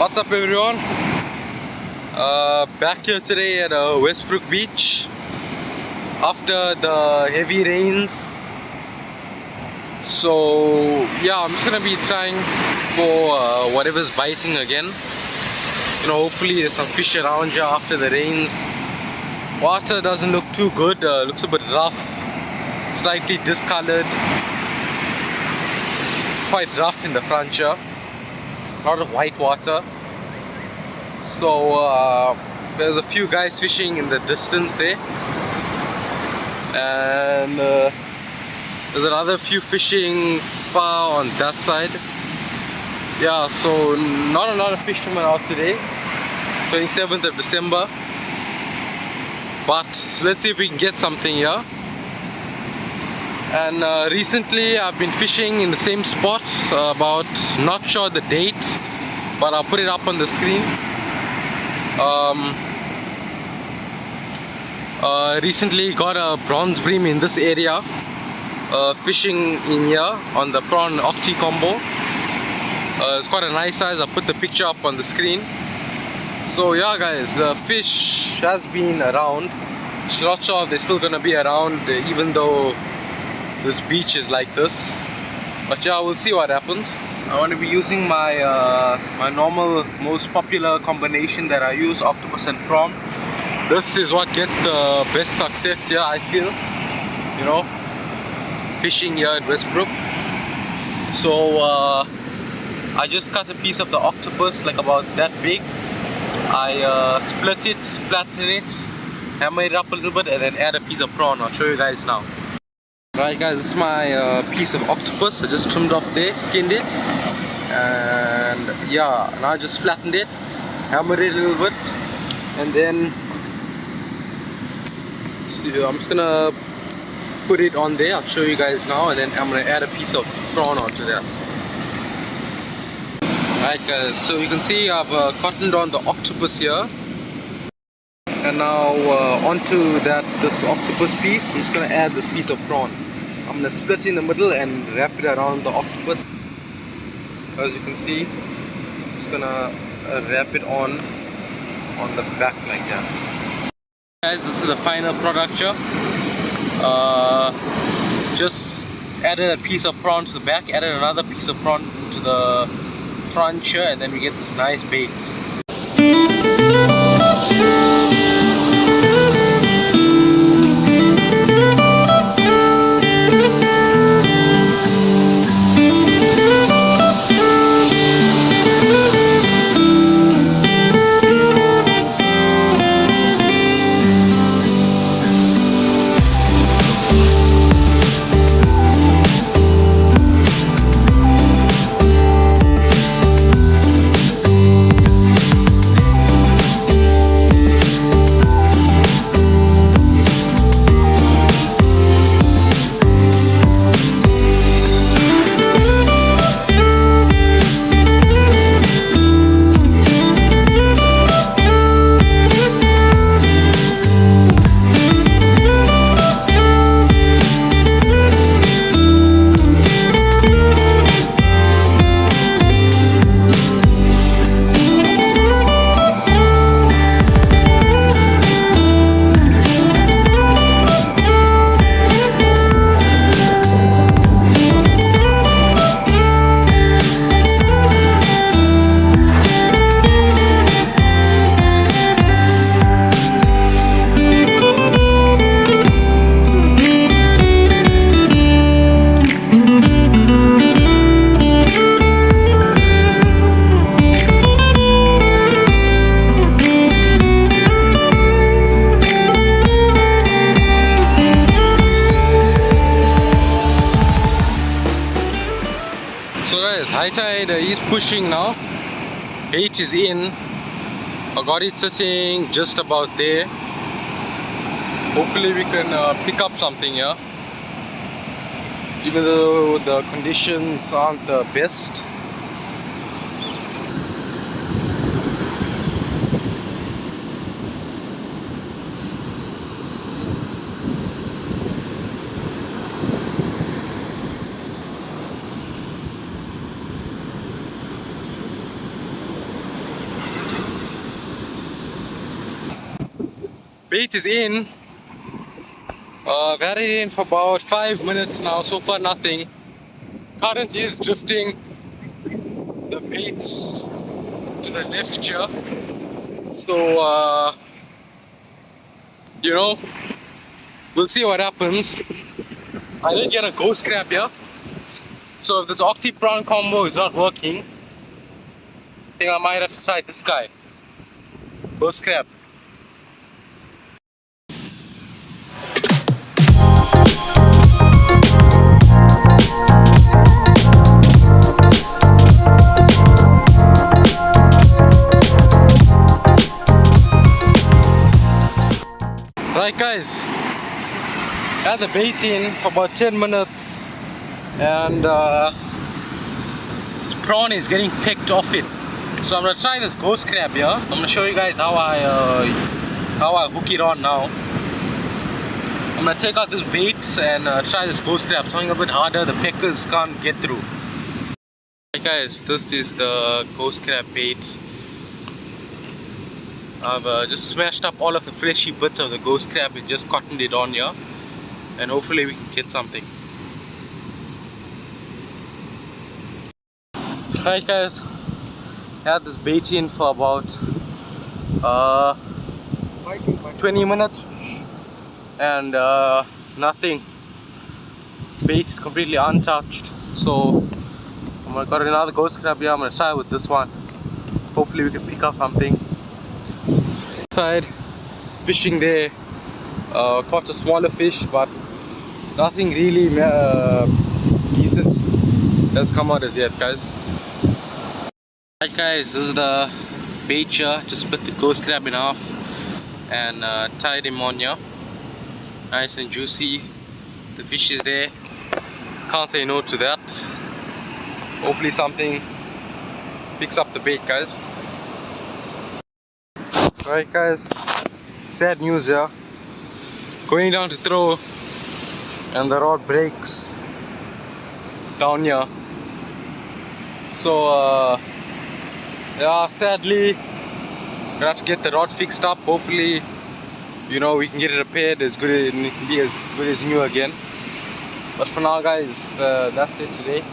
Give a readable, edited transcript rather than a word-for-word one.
What's up everyone? Back here today at Westbrook beach after the heavy rains. So yeah, I'm just gonna be trying for whatever's biting again. You know, hopefully there's some fish around here after the rains. Water doesn't look too good, looks a bit rough, slightly discolored. It's quite rough in the front here. A lot of white water. So there's a few guys fishing in the distance there, and there's another few fishing far on that side. Yeah, so not a lot of fishermen out today, 27th of December, but let's see if we can get something here. And recently I've been fishing in the same spot, about, not sure the date, but I'll put it up on the screen. Recently got a bronze bream in this area, fishing in here on the prawn octi combo. It's quite a nice size. I'll put the picture up on the screen. So yeah guys, the fish has been around. Just not sure if they're still gonna be around even though this beach is like this, but yeah, we'll see what happens. I want to be using my my normal, most popular combination that I use, octopus and prawn. This is what gets the best success here, I feel, you know, fishing here at Westbrook. So I just cut a piece of the octopus, like about that big. I split it, flatten it, hammer it up a little bit, and then add a piece of prawn. I'll show you guys now. Right guys, this is my piece of octopus. I just trimmed off there, skinned it, and yeah, now I just flattened it, hammered it a little bit, and then so I'm just gonna put it on there. I'll show you guys now, and then I'm gonna add a piece of prawn onto that. Right guys, so you can see I've cottoned on the octopus here, and now onto this octopus piece, I'm just gonna add this piece of prawn. I'm gonna split it in the middle and wrap it around the octopus. As you can see, just gonna wrap it on the back like that. Guys, this is the final product here. Just added a piece of prawn to the back, added another piece of prawn to the front here, and then we get this nice bait. High tide is pushing now. Bait is in. I got it sitting just about there. Hopefully we can pick up something here, even though the conditions aren't the best. Bait is in. I've had it in for about 5 minutes now. So far nothing. Current is drifting the bait to the left here. So you know, we'll see what happens. I did get a ghost crab here. So if this octi prawn combo is not working, I think I might have to try this guy. Ghost crab. Right guys, I had the bait in for about 10 minutes and this prawn is getting picked off it. So I'm gonna try this ghost crab here. I'm gonna show you guys how I hook it on now. I'm gonna take out this bait and try this ghost crab. Something a bit harder, the peckers can't get through. Right guys, this is the ghost crab bait. I've just smashed up all of the fleshy bits of the ghost crab and just cottoned it on here, and hopefully we can get something. Alright guys, I had this bait in for about 20 minutes and nothing. Bait is completely untouched. So I got another ghost crab here. I'm gonna try with this one. Hopefully we can pick up something. Side fishing there, caught a smaller fish, but nothing really decent has come out as yet, guys. Alright guys, this is the bait here. Just split the ghost crab in half and tied him on here. Nice and juicy. The fish is there. Can't say no to that. Hopefully something picks up the bait, guys. Alright guys, sad news here. Going down to throw and the rod breaks down here. So yeah, sadly gonna have to get the rod fixed up. Hopefully, you know, we can get it repaired as good and it can be as good as new again. But for now guys, that's it today.